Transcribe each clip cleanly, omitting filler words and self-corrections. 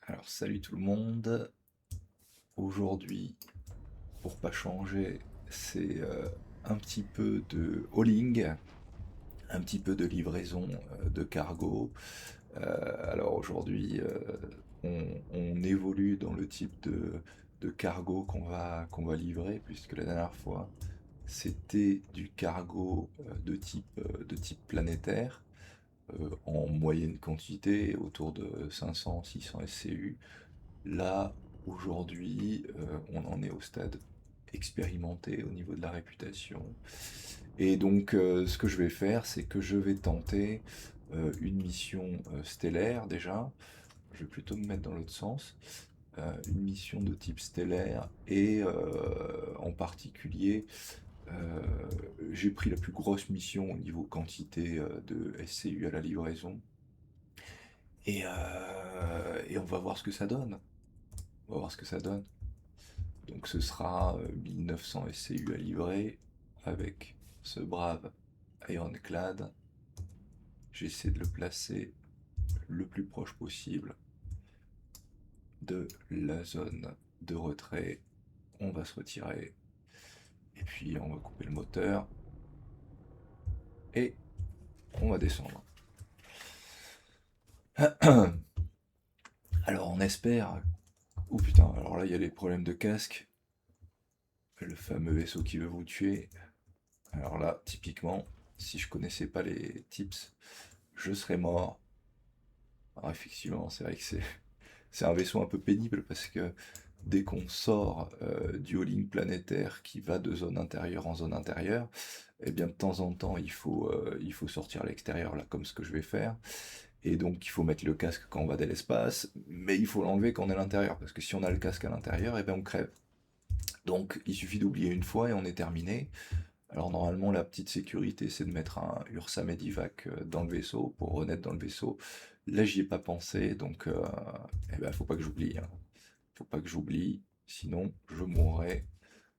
Alors salut tout le monde. Aujourd'hui, pour pas changer, c'est un petit peu de hauling, un petit peu de livraison de cargo. Alors aujourd'hui, on évolue dans le type de cargo qu'on va livrer, puisque la dernière fois, c'était du cargo de type planétaire, en moyenne quantité, autour de 500-600 SCU. Là, aujourd'hui, on en est au stade expérimenté au niveau de la réputation. Et donc, ce que je vais faire, c'est que je vais tenter une mission stellaire déjà. Je vais plutôt me mettre dans l'autre sens. Une mission de type stellaire et en particulier, euh, j'ai pris la plus grosse mission au niveau quantité de SCU à la livraison. Et on va voir ce que ça donne. On va voir ce que ça donne. Donc ce sera 1900 SCU à livrer avec ce brave Ironclad. J'essaie de le placer le plus proche possible de la zone de retrait. On va se retirer et puis on va couper le moteur et on va descendre. Alors on espère... Oh putain, alors là il y a les problèmes de casque. Le fameux vaisseau qui veut vous tuer. Alors là, typiquement, si je connaissais pas les tips, je serais mort. Alors effectivement, c'est vrai que c'est un vaisseau un peu pénible parce que dès qu'on sort du hauling planétaire qui va de zone intérieure en zone intérieure, eh bien de temps en temps il faut sortir à l'extérieur là comme ce que je vais faire. Et donc il faut mettre le casque quand on va de l'espace, mais il faut l'enlever quand on est à l'intérieur, parce que si on a le casque à l'intérieur, eh bien on crève. Donc il suffit d'oublier une fois et on est terminé. Alors normalement la petite sécurité c'est de mettre un Ursa Medivac dans le vaisseau pour renaître dans le vaisseau. Là j'y ai pas pensé donc eh ben, faut pas que j'oublie, hein. Faut pas que j'oublie, sinon je mourrai.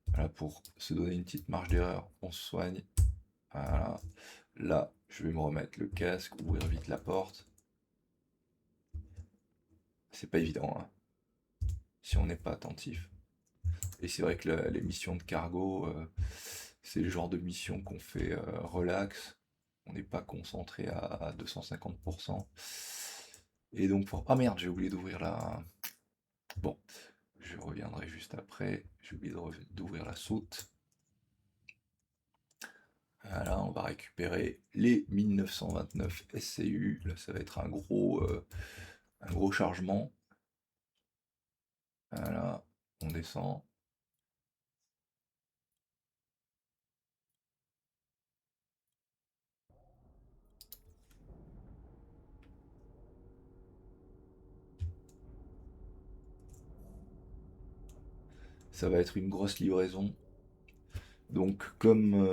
Voilà, pour se donner une petite marge d'erreur, on se soigne. Voilà. Là je vais me remettre le casque, ouvrir vite la porte. C'est pas évident hein, si on n'est pas attentif. Et c'est vrai que les missions de cargo, c'est le genre de mission qu'on fait relax. On n'est pas concentré à 250%. Et donc pour... Ah merde, j'ai oublié d'ouvrir la... Bon, je reviendrai juste après. J'ai oublié d'ouvrir la soute. Voilà, on va récupérer les 1929 SCU. Là, ça va être un gros chargement. Voilà, on descend. Ça va être une grosse livraison. Donc, comme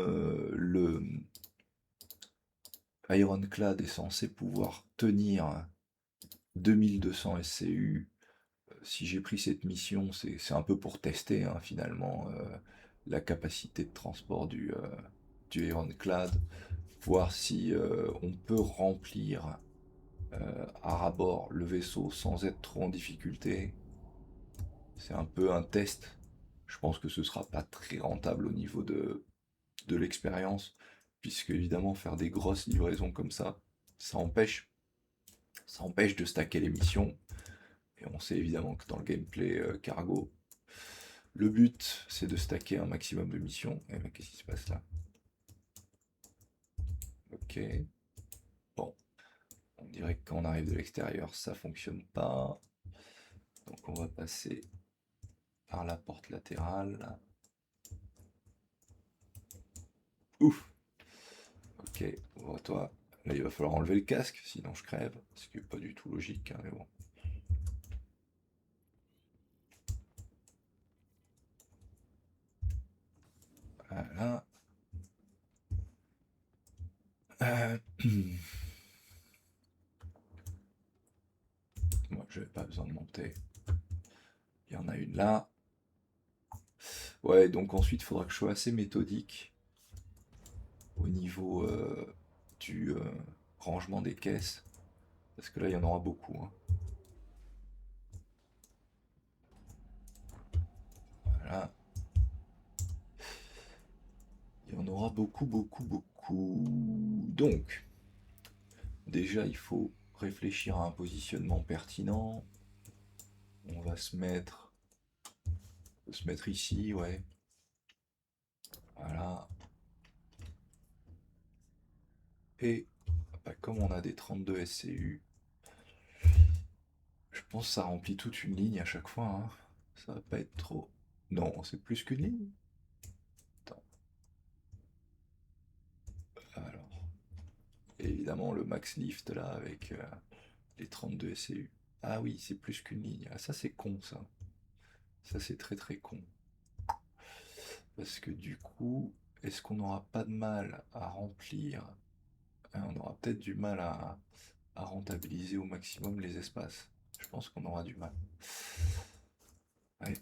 le Ironclad est censé pouvoir tenir 2200 SCU, si j'ai pris cette mission, c'est un peu pour tester hein, finalement la capacité de transport du Ironclad, voir si on peut remplir à ras-bord le vaisseau sans être trop en difficulté. C'est un peu un test. Je pense que ce sera pas très rentable au niveau de l'expérience, puisque évidemment faire des grosses livraisons comme ça empêche, ça empêche de stacker les missions. Et on sait évidemment que dans le gameplay cargo, le but c'est de stacker un maximum de missions. Et mais qu'est-ce qui se passe là? Ok. Bon, on dirait que quand on arrive de l'extérieur, ça fonctionne pas. Donc on va passer par la porte latérale. Ouf. Ok, ouvre-toi. Là, il va falloir enlever le casque, sinon je crève. Ce qui n'est pas du tout logique, hein, mais bon. Voilà. Euh, Moi, je n'avais pas besoin de monter. Il y en a une là. Ouais, donc ensuite, il faudra que je sois assez méthodique au niveau du rangement des caisses. Parce que là, il y en aura beaucoup, hein. Voilà. Il y en aura beaucoup, beaucoup, beaucoup. Donc, déjà, il faut réfléchir à un positionnement pertinent. On va se mettre ici, ouais. Voilà. Et bah, comme on a des 32 SCU, je pense que ça remplit toute une ligne à chaque fois, hein. Ça va pas être trop. Non, c'est plus qu'une ligne. Attends. Alors, évidemment, le max lift là avec les 32 SCU. Ah oui, c'est plus qu'une ligne. Ah, ça, c'est con, ça. Ça, c'est très très con. Parce que du coup, est-ce qu'on n'aura pas de mal à remplir? On aura peut-être du mal à rentabiliser au maximum les espaces. Je pense qu'on aura du mal. Ouais,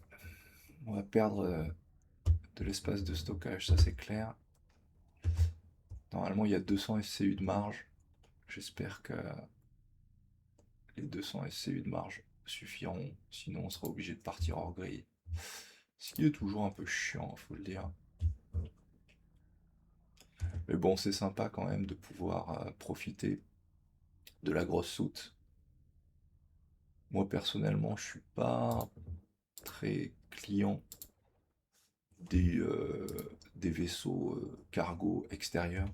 on va perdre de l'espace de stockage, ça c'est clair. Normalement, il y a 200 SCU de marge. J'espère que les 200 SCU de marge suffiront. Sinon, on sera obligé de partir hors grille. Ce qui est toujours un peu chiant, faut le dire. Mais bon, c'est sympa quand même de pouvoir profiter de la grosse soute. Moi, personnellement, je suis pas très client des vaisseaux cargo extérieurs,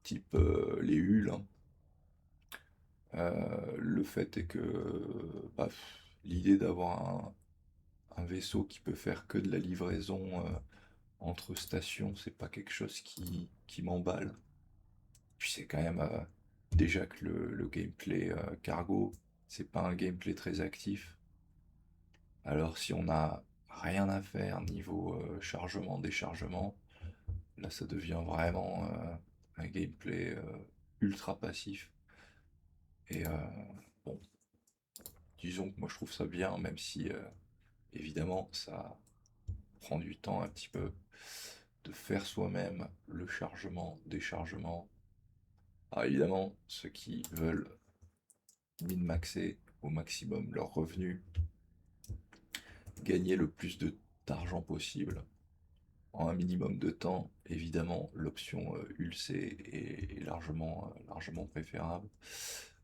type les hulles, hein. Le fait est que bah, l'idée d'avoir un vaisseau qui peut faire que de la livraison entre stations, c'est pas quelque chose qui m'emballe. Puis c'est quand même déjà que le gameplay cargo, c'est pas un gameplay très actif. Alors si on n'a rien à faire niveau chargement-déchargement, là ça devient vraiment un gameplay ultra passif. Et bon, disons que moi je trouve ça bien, même si évidemment ça prend du temps un petit peu de faire soi-même le chargement, déchargement. Alors évidemment, ceux qui veulent min-maxer au maximum leurs revenus, gagner le plus d'argent possible en un minimum de temps, évidemment l'option Ulcé est largement préférable.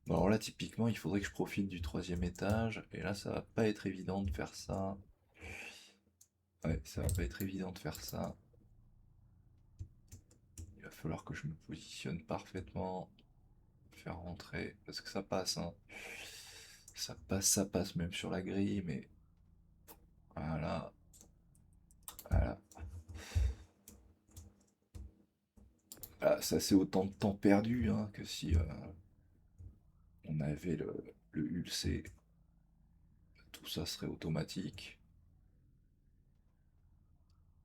Bon, alors là typiquement il faudrait que je profite du troisième étage, et là ça va pas être évident de faire ça. Ouais, ça va pas être évident de faire ça. Il va falloir que je me positionne parfaitement, faire rentrer, parce que ça passe, hein. Ça passe même sur la grille, mais voilà, voilà. Ah, ça c'est autant de temps perdu hein, que si on avait le ULC, tout ça serait automatique.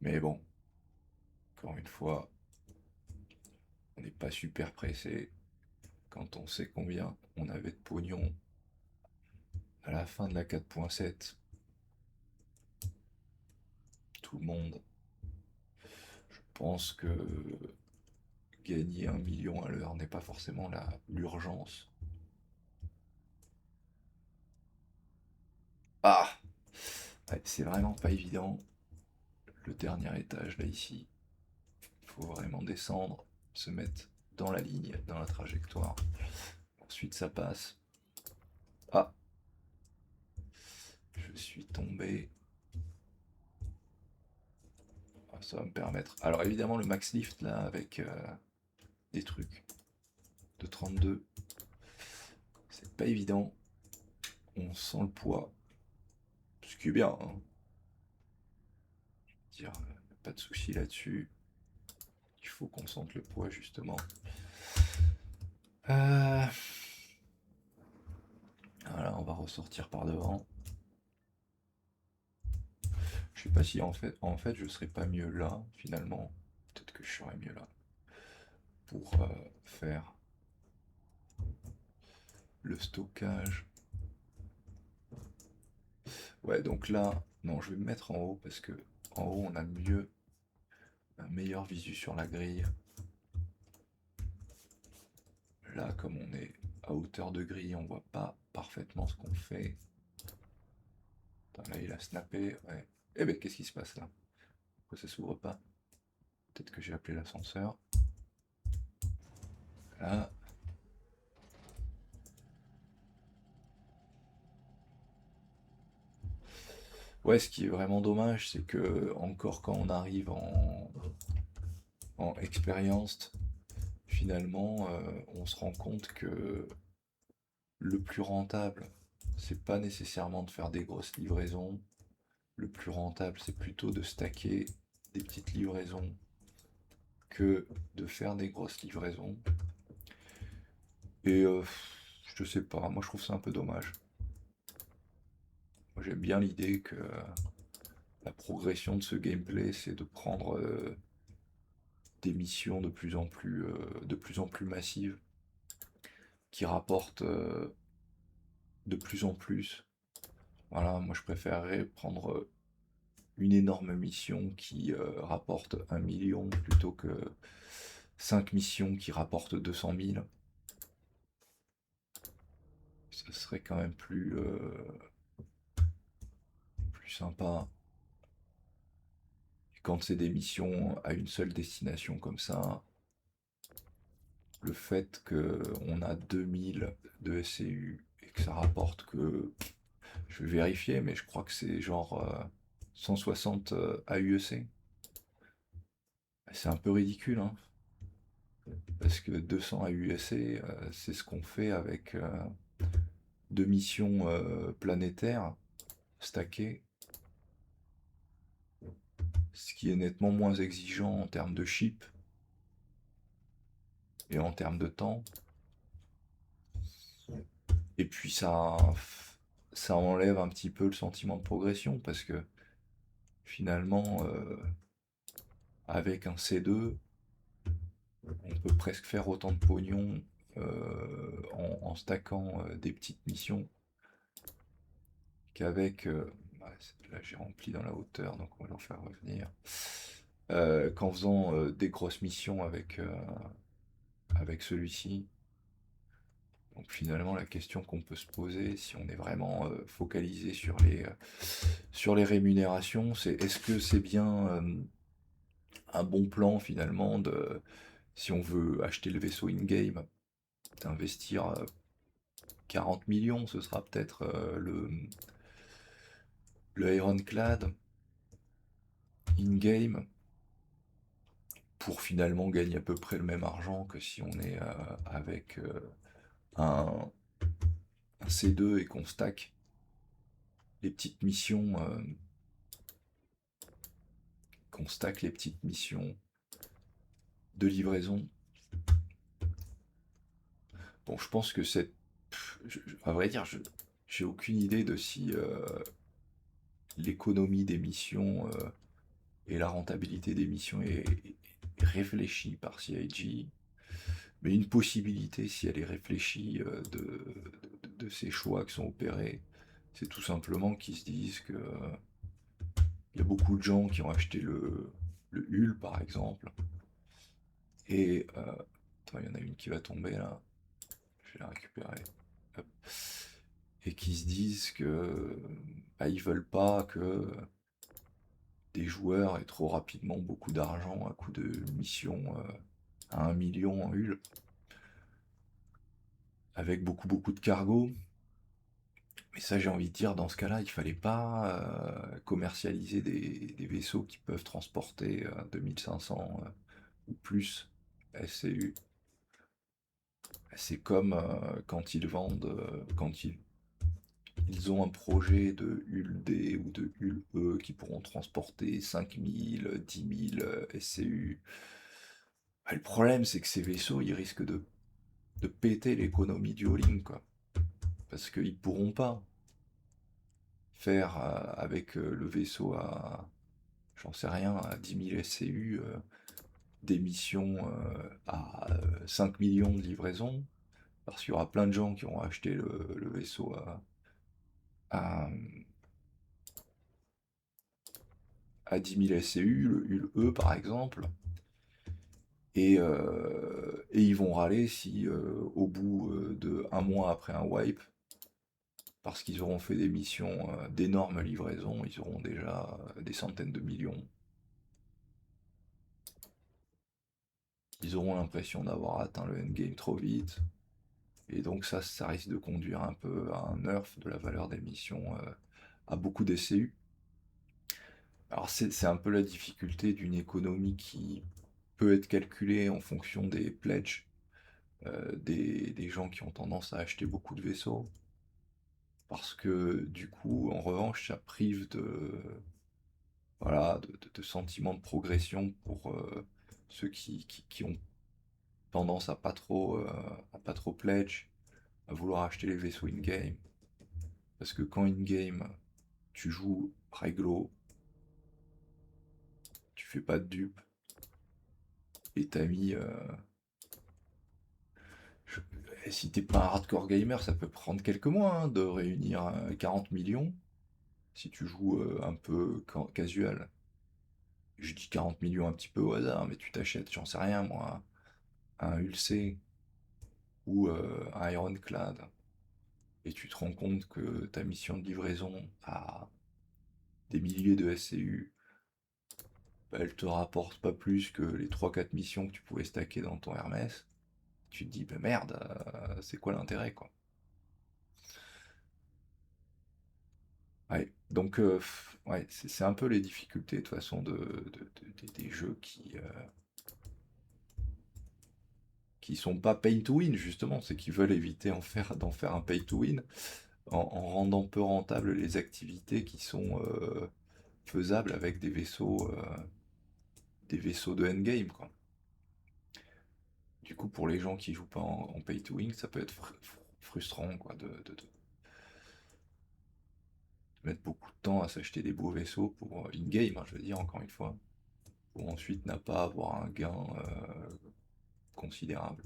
Mais bon, encore une fois, on n'est pas super pressé quand on sait combien on avait de pognon à la fin de la 4.7. Tout le monde, je pense que gagner 1 million à l'heure n'est pas forcément l'urgence. Ah, ouais, c'est vraiment pas évident. Le dernier étage là ici, il faut vraiment descendre, se mettre dans la ligne, dans la trajectoire. Ensuite ça passe. Ah, je suis tombé. Ah, ça va me permettre. Alors évidemment le max lift là avec des trucs de 32, c'est pas évident. On sent le poids. Ce qui est bien, hein. Dire, pas de souci là-dessus. Il faut qu'on sente le poids justement. Euh, Voilà, on va ressortir par devant. Je sais pas si en fait je serais pas mieux là, finalement. Peut-être que je serais mieux là. Pour faire le stockage. Ouais, donc là, non, je vais me mettre en haut parce que en haut on a un meilleur visu sur la grille. Là, comme on est à hauteur de grille, on voit pas parfaitement ce qu'on fait. Attends, là, il a snappé, ouais. Eh ben, qu'est-ce qui se passe là? Pourquoi ça s'ouvre pas? Peut-être que j'ai appelé l'ascenseur. Là. Ouais, ce qui est vraiment dommage, c'est que encore quand on arrive en experienced, finalement, on se rend compte que le plus rentable, c'est pas nécessairement de faire des grosses livraisons. Le plus rentable, c'est plutôt de stacker des petites livraisons que de faire des grosses livraisons. Et je sais pas, moi je trouve ça un peu dommage. Moi j'aime bien l'idée que la progression de ce gameplay, c'est de prendre des missions de plus en plus massives, qui rapportent de plus en plus. Voilà, moi je préférerais prendre une énorme mission qui rapporte 1 million plutôt que 5 missions qui rapportent 200 000. Ce serait quand même plus sympa. Et quand c'est des missions à une seule destination comme ça, le fait qu'on a 2000 de SCU et que ça rapporte que, je vais vérifier, mais je crois que c'est genre 160 AUEC. C'est un peu ridicule, hein, parce que 200 AUEC, c'est ce qu'on fait avec deux missions planétaires stackées, ce qui est nettement moins exigeant en termes de chip et en termes de temps. Et puis ça enlève un petit peu le sentiment de progression parce que finalement, avec un C2, on peut presque faire autant de pognon en stackant des petites missions qu'avec. Là, j'ai rempli dans la hauteur, donc on va leur faire revenir. Qu'en faisant des grosses missions avec celui-ci. Donc finalement, la question qu'on peut se poser, si on est vraiment focalisé sur les rémunérations, c'est est-ce que c'est bien un bon plan finalement si on veut acheter le vaisseau in-game, d'investir 40 millions, ce sera peut-être le Ironclad in-game, pour finalement gagner à peu près le même argent que si on est avec un, un C2 et qu'on stack les petites missions, de livraison. Bon, je pense que à vrai dire, j'ai aucune idée de si l'économie des missions et la rentabilité des missions est réfléchie par CIG, mais une possibilité, si elle est réfléchie de ces choix qui sont opérés, c'est tout simplement qu'ils se disent que il y a beaucoup de gens qui ont acheté le Hull par exemple, et attends, il y en a une qui va tomber là, je vais la récupérer. Hop. Et qui se disent que bah, ils veulent pas que des joueurs aient trop rapidement beaucoup d'argent à coup de missions à 1 million en Hull, avec beaucoup de cargo. Mais ça, j'ai envie de dire, dans ce cas-là, il fallait pas commercialiser des vaisseaux qui peuvent transporter 2500 ou plus SCU. C'est comme quand ils vendent, ils ont un projet de Hull D ou de Hull E qui pourront transporter 5000, 10 000 SCU. Ah, le problème, c'est que ces vaisseaux, ils risquent de péter l'économie du hauling, quoi. Parce qu'ils pourront pas faire avec le vaisseau à, j'en sais rien, à 10 000 SCU, des missions à 5 millions de livraisons, parce qu'il y aura plein de gens qui auront acheté le vaisseau à, à 10 000 SCU, le Hull E par exemple, et ils vont râler si au bout de un mois après un wipe, parce qu'ils auront fait des missions d'énormes livraisons, ils auront déjà des centaines de millions. Ils auront l'impression d'avoir atteint le endgame trop vite. Et donc ça risque de conduire un peu à un nerf de la valeur des missions à beaucoup d'SCU. Alors c'est un peu la difficulté d'une économie qui peut être calculée en fonction des pledges des gens qui ont tendance à acheter beaucoup de vaisseaux. Parce que du coup, en revanche, ça prive voilà, de sentiments de progression pour ceux qui ont tendance à pas trop pledge, à vouloir acheter les vaisseaux in-game. Parce que quand in-game, tu joues réglo, tu fais pas de dupe, et t'as mis... et si t'es pas un hardcore gamer, ça peut prendre quelques mois hein, de réunir 40 millions si tu joues un peu casual. Je dis 40 millions un petit peu au hasard, mais tu t'achètes, j'en sais rien moi, un Ulcé ou un Ironclad, et tu te rends compte que ta mission de livraison à des milliers de SCU, bah, elle te rapporte pas plus que les 3-4 missions que tu pouvais stacker dans ton Hermès, tu te dis, bah merde, c'est quoi l'intérêt quoi. Ouais, donc ouais, c'est un peu les difficultés de toute façon des jeux qui sont pas pay to win justement, c'est qu'ils veulent éviter d'en faire un pay to win en rendant peu rentables les activités qui sont faisables avec des vaisseaux de endgame quoi. Du coup pour les gens qui jouent pas en pay to win, ça peut être frustrant quoi de mettre beaucoup de temps à s'acheter des beaux vaisseaux pour in-game, hein, je veux dire encore une fois, pour ensuite n'a pas avoir un gain considérable.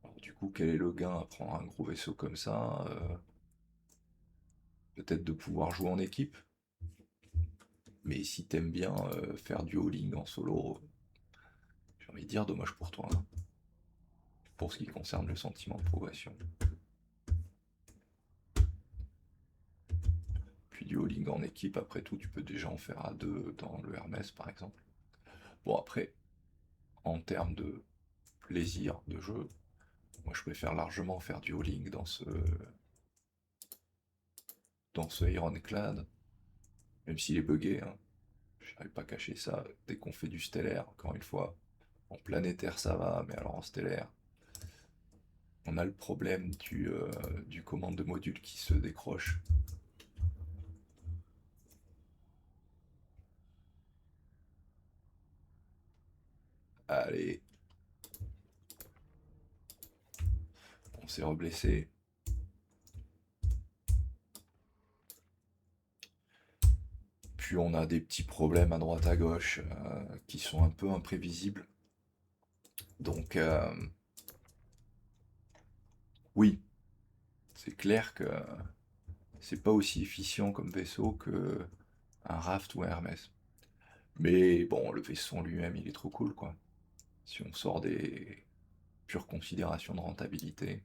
Alors, du coup, quel est le gain à prendre un gros vaisseau comme ça peut-être de pouvoir jouer en équipe, mais si t'aimes bien faire du hauling en solo, j'ai envie de dire dommage pour toi, hein, pour ce qui concerne le sentiment de progression. Puis du hauling en équipe, après tout, tu peux déjà en faire à deux dans le Hermès par exemple. Bon, après, en termes de plaisir de jeu, moi je préfère largement faire du hauling dans ce Ironclad, même s'il est buggé, hein. Je n'arrive pas à cacher ça. Dès qu'on fait du stellaire, encore une fois, en planétaire ça va, mais alors en stellaire, on a le problème du commande de module qui se décroche. Allez, on s'est reblessé. Puis on a des petits problèmes à droite à gauche qui sont un peu imprévisibles. Donc oui, c'est clair que c'est pas aussi efficient comme vaisseau que un Raft ou un Hermès. Mais bon, le vaisseau en lui-même, il est trop cool, quoi. Si on sort des pures considérations de rentabilité,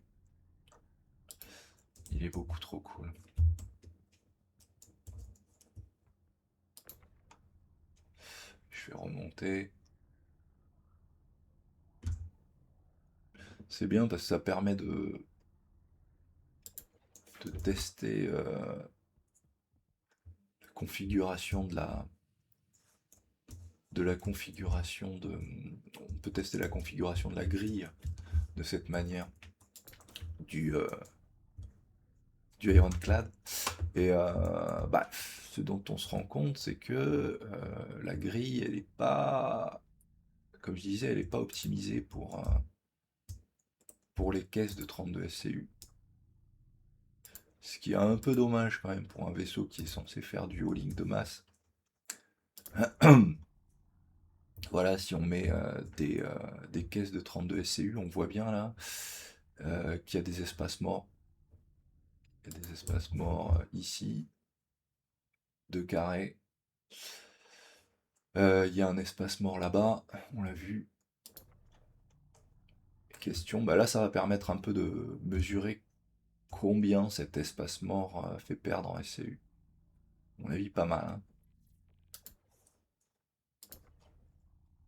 il est beaucoup trop cool. Je vais remonter. C'est bien parce que ça permet de tester la configuration de la configuration de... On peut tester la configuration de la grille de cette manière du, euh, du Ironclad. Et bah, ce dont on se rend compte, c'est que la grille, elle n'est pas, comme je disais, elle n'est pas optimisée pour les caisses de 32 SCU. Ce qui est un peu dommage quand même pour un vaisseau qui est censé faire du hauling de masse. Voilà, si on met des caisses de 32 SCU, on voit bien là qu'il y a des espaces morts. Il y a des espaces morts ici, 2 carrés. Il y a un espace mort là-bas, on l'a vu. Question, bah là ça va permettre un peu de mesurer combien cet espace mort fait perdre en SCU. À mon avis, pas mal, hein.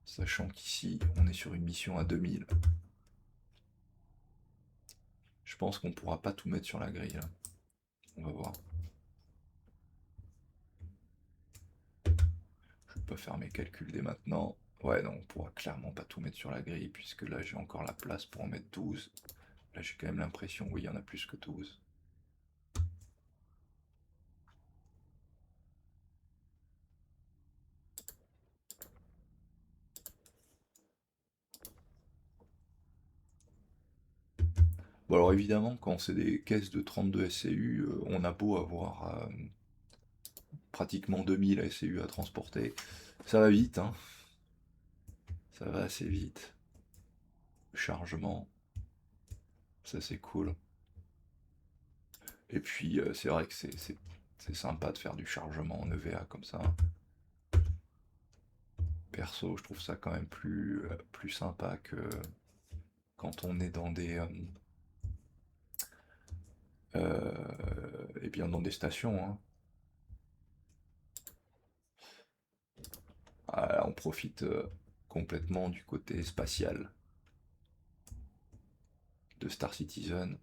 Sachant qu'ici, on est sur une mission à 2000. Je pense qu'on pourra pas tout mettre sur la grille, là. On va voir. Je vais pas faire mes calculs dès maintenant. Ouais, non, on pourra clairement pas tout mettre sur la grille, puisque là, j'ai encore la place pour en mettre 12. Là, j'ai quand même l'impression, oui, il y en a plus que 12. Bon, alors évidemment, quand c'est des caisses de 32 SCU, on a beau avoir pratiquement 2000 SCU à transporter, ça va vite, hein. Ça va assez vite. Le chargement, ça c'est cool. Et puis, c'est vrai que c'est sympa de faire du chargement en EVA comme ça. Perso, je trouve ça quand même plus sympa que quand on est dans des, et bien dans des stations, hein. Ah, on profite complètement du côté spatial de Star Citizen.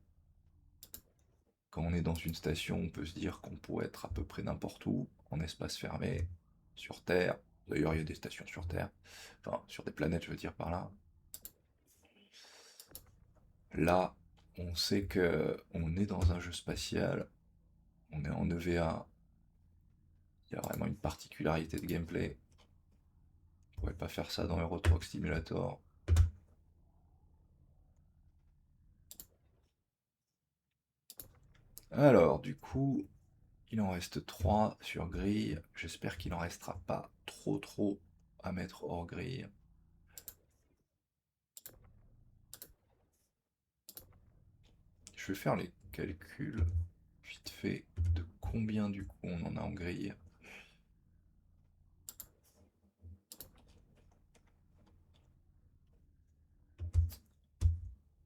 Quand on est dans une station, on peut se dire qu'on pourrait être à peu près n'importe où, en espace fermé, sur Terre. D'ailleurs, il y a des stations sur Terre. Enfin, sur des planètes, je veux dire par là. Là, on sait que on est dans un jeu spatial, on est en EVA, il y a vraiment une particularité de gameplay. On pourrait pas faire ça dans Euro Truck Simulator. Alors, du coup, il en reste 3 sur grille. J'espère qu'il en restera pas trop à mettre hors grille. Je vais faire les calculs vite fait de combien du coup on en a en grille.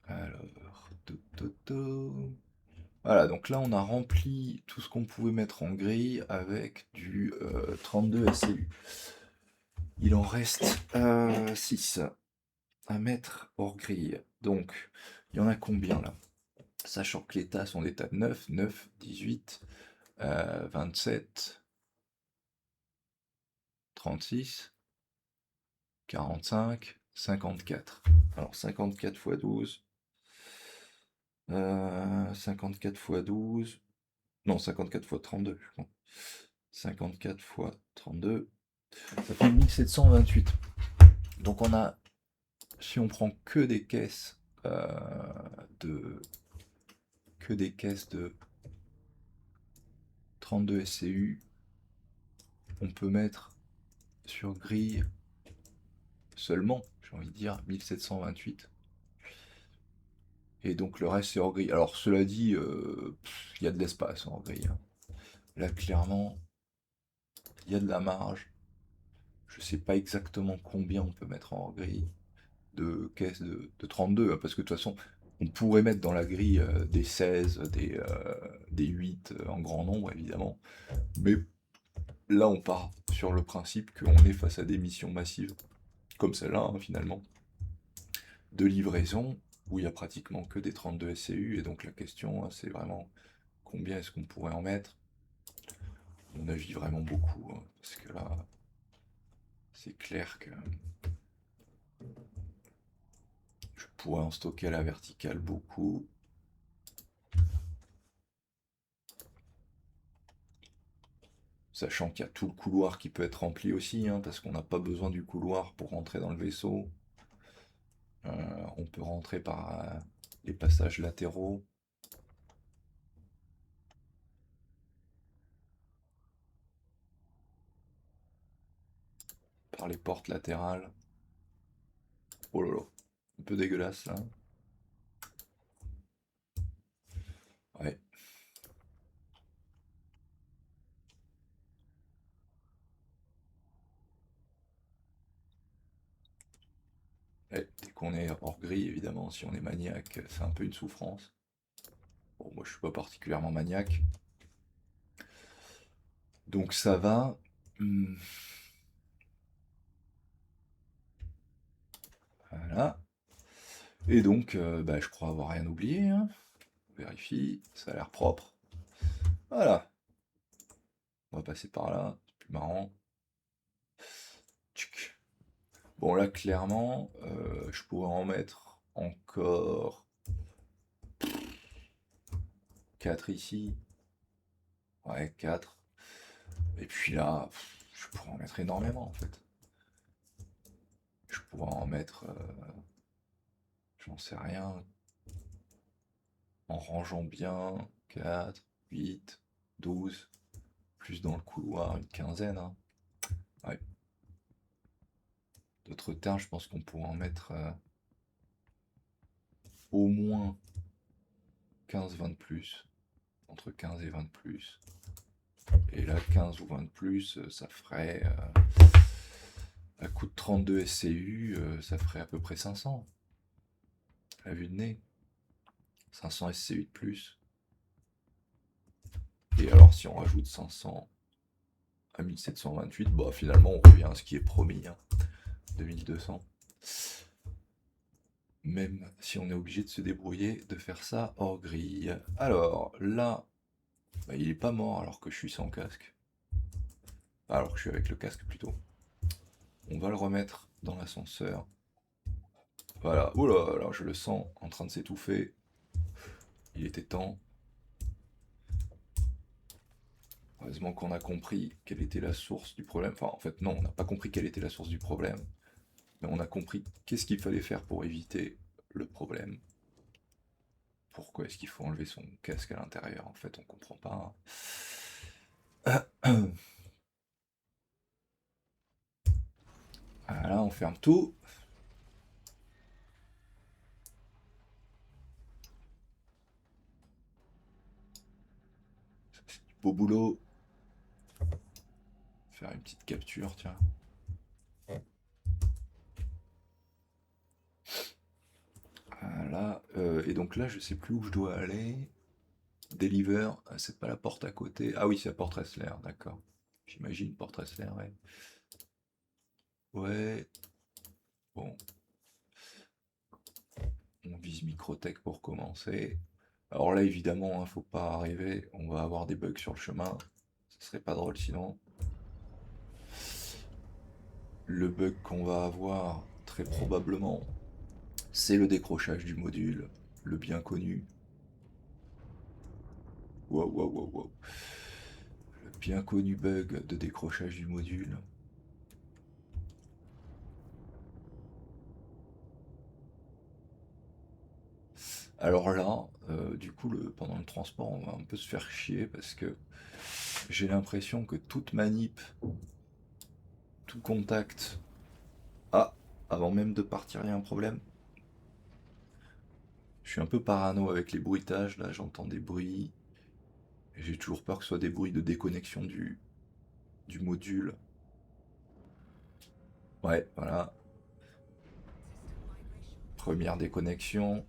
Alors, voilà, donc là on a rempli tout ce qu'on pouvait mettre en grille avec du 32 SCU. Il en reste 6 à mettre hors grille. Donc, il y en a combien là? Sachant que les tas sont des tas de 9, 9, 18, 27, 36, 45, 54. Alors 54 x 12, 54 x 12, non 54 x 32, je crois. 54 x 32, ça fait 1728. Donc on a, si on prend que des caisses de 32 SCU, on peut mettre sur grille seulement, j'ai envie de dire, 1728. Et donc le reste c'est hors grille. Alors cela dit, il y a de l'espace hors grille, hein. Là clairement, il y a de la marge. Je sais pas exactement combien on peut mettre en hors grille de caisses de 32, hein, parce que de toute façon, on pourrait mettre dans la grille des 16, des 8 en grand nombre évidemment. Mais là on part sur le principe qu'on est face à des missions massives, comme celle-là hein, finalement, de livraison, où il y a pratiquement que des 32 SCU, et donc la question hein, c'est vraiment combien est-ce qu'on pourrait en mettre. À mon avis vraiment beaucoup, hein, parce que là c'est clair que je pourrais en stocker à la verticale beaucoup. Sachant qu'il y a tout le couloir qui peut être rempli aussi, hein, parce qu'on n'a pas besoin du couloir pour rentrer dans le vaisseau. On peut rentrer par les passages latéraux. Par les portes latérales. Oh là là, un peu dégueulasse là. Ouais. Ouais, dès qu'on est hors grille, évidemment, si on est maniaque, c'est un peu une souffrance. Bon, Bon, moi je suis pas particulièrement maniaque. Donc ça va. Voilà. Et donc, bah, je crois avoir rien oublié, hein. Vérifie, ça a l'air propre. Voilà. On va passer par là, c'est plus marrant. Tchic. Bon là, clairement, je pourrais en mettre encore 4 ici. Ouais, 4. Et puis là, je pourrais en mettre énormément en fait. Je pourrais en mettre, j'en sais rien, en rangeant bien, 4, 8, 12, plus dans le couloir, une quinzaine, hein. Ouais. D'autres termes, je pense qu'on pourrait en mettre au moins 15-20 de plus. Entre 15 et 20 de plus. Et là, 15 ou 20 de plus, ça ferait, à coût de 32 SCU, ça ferait à peu près 500. À vue de nez. 500 SCU de plus. Et alors, si on rajoute 500 à 1728, bah finalement, on revient à ce qui est promis, hein, 2200. Même si on est obligé de se débrouiller de faire ça hors grille. Alors, là, bah, il est pas mort alors que je suis sans casque. Alors que je suis avec le casque plutôt. On va le remettre dans l'ascenseur. Voilà. Oula, alors je le sens en train de s'étouffer. Il était temps. Heureusement qu'on a compris quelle était la source du problème. Enfin, en fait, non, on n'a pas compris quelle était la source du problème. Mais on a compris qu'est-ce qu'il fallait faire pour éviter le problème. Pourquoi est-ce qu'il faut enlever son casque à l'intérieur? En fait, on comprend pas. Voilà, on ferme tout. C'est du beau boulot. Faire une petite capture, tiens. Voilà. Et donc là, je sais plus où je dois aller. Deliver, c'est pas la porte à côté. Ah oui, c'est la porte Ressler, d'accord. J'imagine, porte Ressler, ouais. Ouais. Bon. On vise Microtech pour commencer. Alors là, évidemment, hein, faut pas arriver. On va avoir des bugs sur le chemin. Ce serait pas drôle sinon. Le bug qu'on va avoir, très probablement, c'est le décrochage du module. Le bien connu. Wow, wow, wow, wow. Le bien connu bug de décrochage du module. Alors là, du coup, pendant le transport, on va un peu se faire chier parce que j'ai l'impression que toute manip, tout contact. Ah, avant même de partir, il y a un problème. Je suis un peu parano avec les bruitages, là, j'entends des bruits. Et j'ai toujours peur que ce soit des bruits de déconnexion du module. Ouais, voilà. Première déconnexion.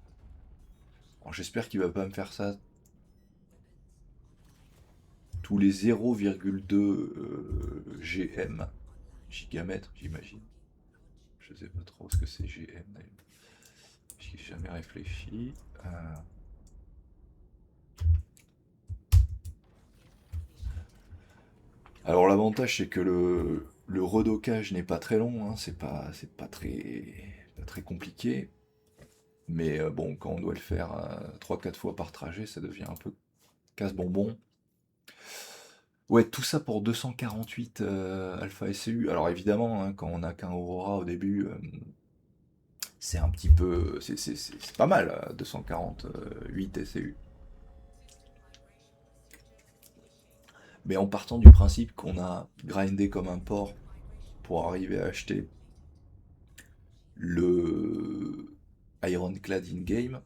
Alors, j'espère qu'il va pas me faire ça tous les 0,2 GM. Gigamètres, j'imagine. Je sais pas trop ce que c'est GM d'ailleurs. J'y ai jamais réfléchi. Alors l'avantage c'est que le redockage n'est pas très long, hein, c'est pas très compliqué. Mais bon, quand on doit le faire 3-4 fois par trajet, ça devient un peu casse-bonbon. Ouais, tout ça pour 248 Alpha SCU. Alors évidemment, hein, quand on n'a qu'un Aurora au début, c'est un petit peu. C'est pas mal, 248 SCU. Mais en partant du principe qu'on a grindé comme un porc pour arriver à acheter le Ironclad in-game,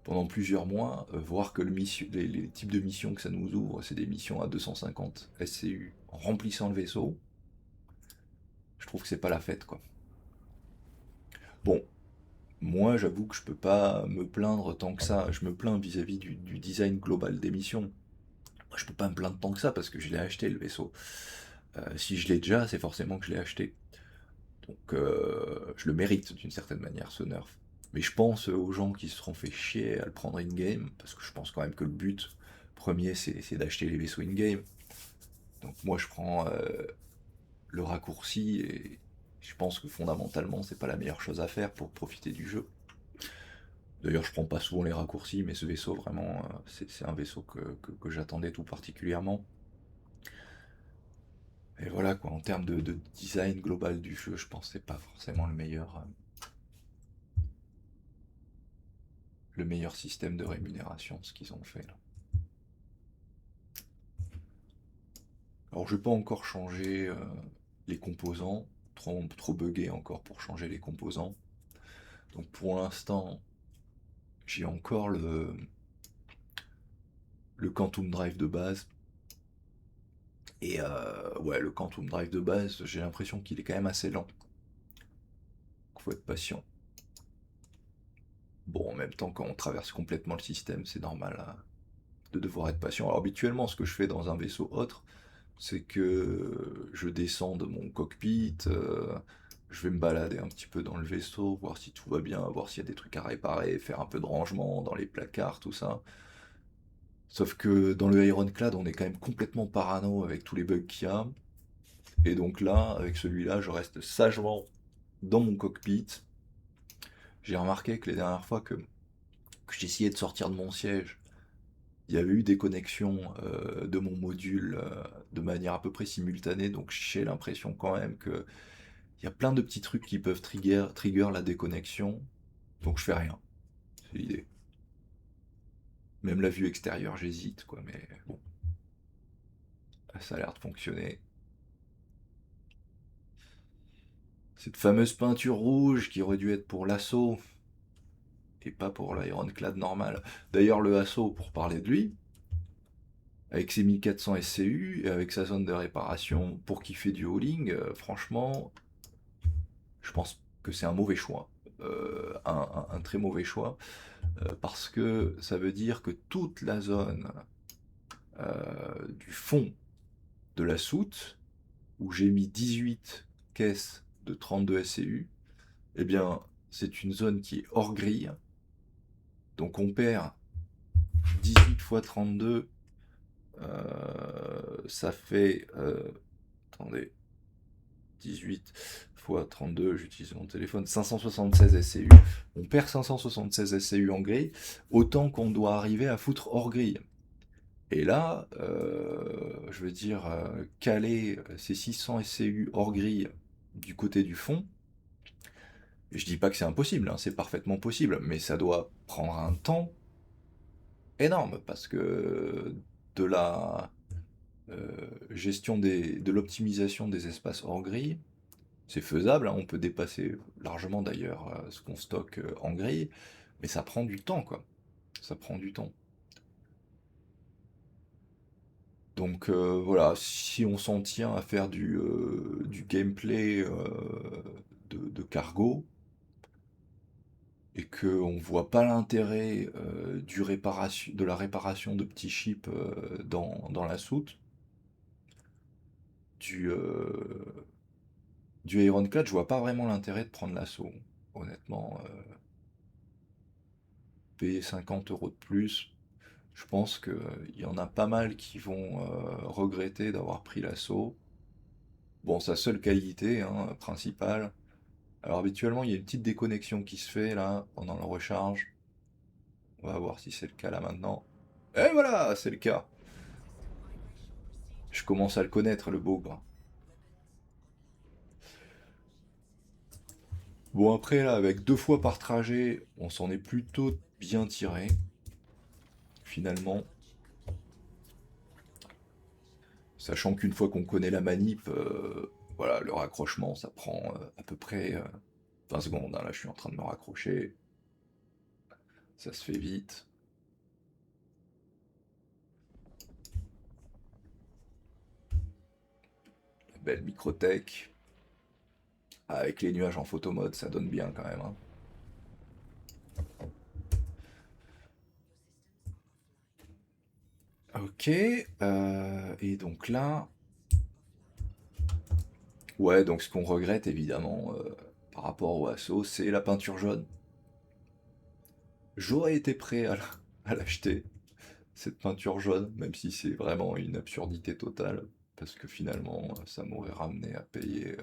pendant plusieurs mois, voir que les types de missions que ça nous ouvre, c'est des missions à 250 SCU en remplissant le vaisseau, je trouve que c'est pas la fête, quoi. Bon, moi, j'avoue que je peux pas me plaindre tant que ça. Je me plains vis-à-vis du design global des missions. Moi, je peux pas me plaindre tant que ça parce que je l'ai acheté le vaisseau. Si je l'ai déjà, c'est forcément que je l'ai acheté. Donc je le mérite d'une certaine manière ce nerf. Mais je pense aux gens qui se seront fait chier à le prendre in-game, parce que je pense quand même que le but premier c'est d'acheter les vaisseaux in-game. Donc moi je prends le raccourci et je pense que fondamentalement c'est pas la meilleure chose à faire pour profiter du jeu. D'ailleurs je prends pas souvent les raccourcis, mais ce vaisseau vraiment c'est un vaisseau que j'attendais tout particulièrement. Et voilà quoi, en termes de design global du jeu, je pense que c'est pas forcément le meilleur système de rémunération, ce qu'ils ont fait là. Alors je n'ai pas encore changé les composants, trop buggé encore pour changer les composants. Donc pour l'instant, j'ai encore le Quantum Drive de base. Et ouais, le Quantum Drive de base, j'ai l'impression qu'il est quand même assez lent. Il faut être patient. Bon, en même temps, quand on traverse complètement le système, c'est normal de devoir être patient. Alors habituellement, ce que je fais dans un vaisseau autre, c'est que je descends de mon cockpit, je vais me balader un petit peu dans le vaisseau, voir si tout va bien, voir s'il y a des trucs à réparer, faire un peu de rangement dans les placards, tout ça. Sauf que dans le Ironclad, on est quand même complètement parano avec tous les bugs qu'il y a. Et donc là, avec celui-là, je reste sagement dans mon cockpit. J'ai remarqué que les dernières fois que j'essayais de sortir de mon siège, il y avait eu des connexions de mon module de manière à peu près simultanée, donc j'ai l'impression quand même que il y a plein de petits trucs qui peuvent trigger la déconnexion, donc je fais rien. C'est l'idée. Même la vue extérieure, j'hésite, quoi, mais bon, ça a l'air de fonctionner. Cette fameuse peinture rouge qui aurait dû être pour l'assaut et pas pour l'Ironclad normal. D'ailleurs, le assaut, pour parler de lui, avec ses 1400 SCU et avec sa zone de réparation, pour kiffer du hauling, franchement, je pense que c'est un mauvais choix. Un très mauvais choix, parce que ça veut dire que toute la zone du fond de la soute, où j'ai mis 18 caisses de 32 SCU, eh bien, c'est une zone qui est hors grille. Donc on perd 18 fois 32, ça fait... attendez, 18 fois 32, j'utilise mon téléphone, 576 SCU. On perd 576 SCU en grille, autant qu'on doit arriver à foutre hors grille. Et là, je veux dire, caler ces 600 SCU hors grille du côté du fond, je dis pas que c'est impossible, hein, c'est parfaitement possible, mais ça doit prendre un temps énorme, parce que de la gestion de l'optimisation des espaces hors grille, c'est faisable, hein, on peut dépasser largement d'ailleurs ce qu'on stocke en grille, mais ça prend du temps, quoi. Ça prend du temps. Donc voilà, si on s'en tient à faire du gameplay de cargo, et qu'on voit pas l'intérêt de la réparation de petits chips dans la soute, du, euh, du Ironclad, je vois pas vraiment l'intérêt de prendre l'assaut. Honnêtement, payer 50 € de plus, je pense qu'il y en a pas mal qui vont regretter d'avoir pris l'assaut. Bon, sa seule qualité hein, principale. Alors habituellement, il y a une petite déconnexion qui se fait là pendant la recharge. On va voir si c'est le cas là maintenant. Et voilà, c'est le cas. Je commence à le connaître, le bougre. Bon, après, là, avec 2 fois par trajet, on s'en est plutôt bien tiré, finalement. Sachant qu'une fois qu'on connaît la manip, voilà, le raccrochement, ça prend à peu près 20 secondes. Hein. Là, je suis en train de me raccrocher. Ça se fait vite. Belle microtech. Avec les nuages en photo mode, ça donne bien quand même. Hein. Ok, et donc là, ouais, donc ce qu'on regrette évidemment par rapport au assaut, c'est la peinture jaune. J'aurais été prêt à l'acheter, cette peinture jaune, même si c'est vraiment une absurdité totale, parce que finalement, ça m'aurait ramené à payer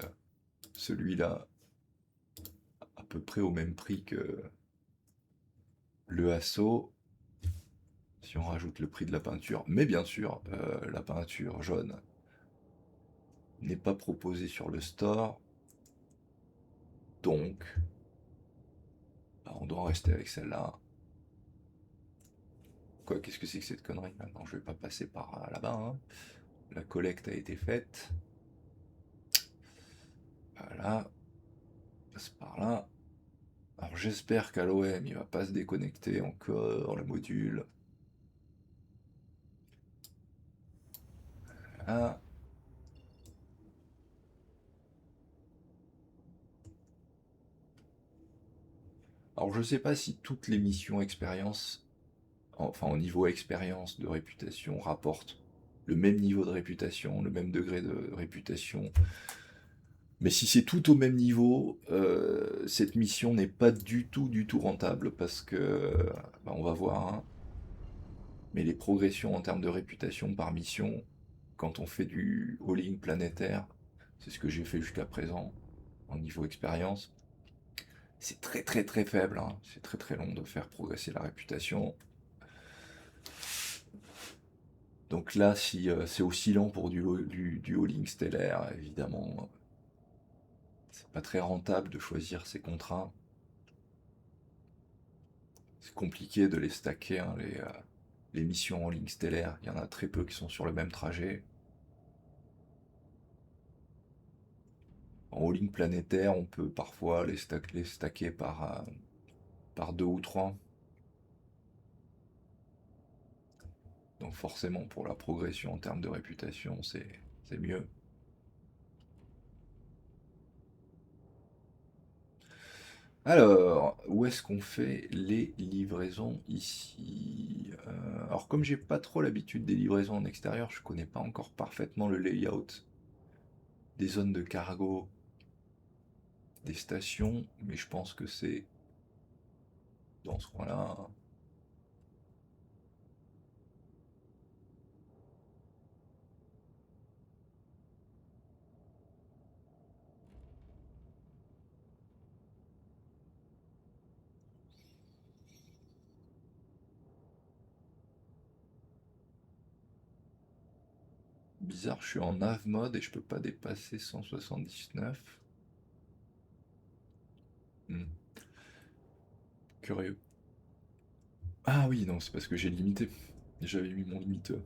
celui-là à peu près au même prix que le assaut, si on rajoute le prix de la peinture. Mais bien sûr, la peinture jaune n'est pas proposée sur le store, donc bah, on doit rester avec celle-là. Quoi, qu'est-ce que c'est que cette connerie maintenant? Je vais pas passer par là-bas, hein. La collecte a été faite. Voilà, passe par là. Alors j'espère qu'à l'OM il va pas se déconnecter encore le module. Voilà. Alors je sais pas si toutes les missions expérience, enfin au niveau expérience de réputation, rapportent le même niveau de réputation, le même degré de réputation. Mais si c'est tout au même niveau, cette mission n'est pas du tout rentable parce que, bah, on va voir, hein, mais les progressions en termes de réputation par mission, quand on fait du all-in planétaire, c'est ce que j'ai fait jusqu'à présent, en niveau expérience, c'est très très très faible, hein. C'est très très long de faire progresser la réputation. Donc là, si c'est aussi lent pour du all-in stellaire, évidemment, c'est pas très rentable de choisir ces contrats. C'est compliqué de les stacker, hein, les missions en ligne stellaire. Il y en a très peu qui sont sur le même trajet. En all-in planétaire, on peut parfois les stacker par deux ou trois. Donc forcément, pour la progression en termes de réputation, c'est mieux. Alors, où est-ce qu'on fait les livraisons ici? Alors comme j'ai pas trop l'habitude des livraisons en extérieur, je connais pas encore parfaitement le layout des zones de cargo, des stations, mais je pense que c'est dans ce coin-là. Bizarre, je suis en nav mode et je peux pas dépasser 179. Hmm, curieux. Ah oui, non, c'est parce que j'ai limité. J'avais mis mon limiteur.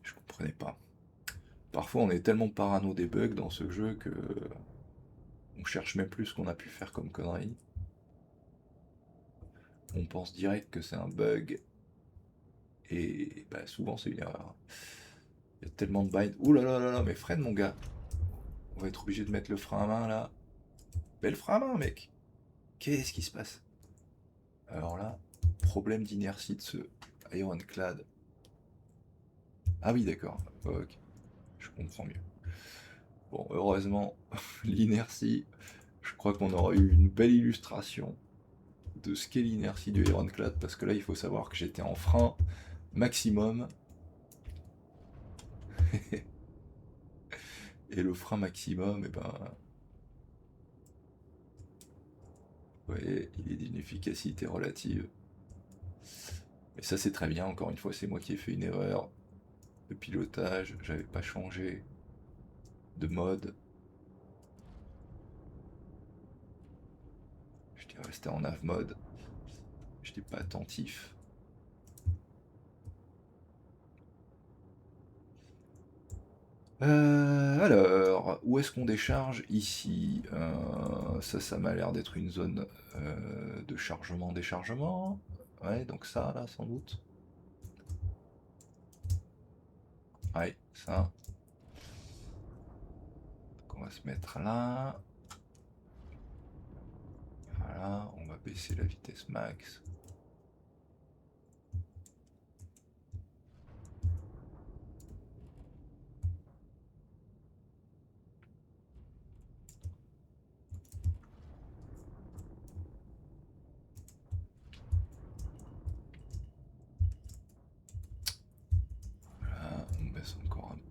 Je comprenais pas. Parfois, on est tellement parano des bugs dans ce jeu que on cherche même plus ce qu'on a pu faire comme connerie. On pense direct que c'est un bug et bah, souvent c'est une erreur. Il y a tellement de bind. Ouh là là là là, mais freine mon gars. On va être obligé de mettre le frein à main là. Mais le frein à main, mec. Qu'est-ce qui se passe? Alors là, problème d'inertie de ce Ironclad. Ah oui, d'accord. Ok, je comprends mieux. Bon, heureusement, l'inertie, je crois qu'on aura eu une belle illustration de ce qu'est l'inertie du Ironclad, parce que là, il faut savoir que j'étais en frein maximum, et le frein maximum, et ben, vous voyez, il est d'une efficacité relative. Mais ça, c'est très bien, encore une fois, c'est moi qui ai fait une erreur de pilotage, j'avais pas changé de mode. J'étais resté en nav mode, j'étais pas attentif. Alors, où est-ce qu'on décharge? Ici. Ça m'a l'air d'être une zone de chargement-déchargement. Ouais, donc ça, là, sans doute. Ouais, ça. Donc on va se mettre là. Voilà, on va baisser la vitesse max.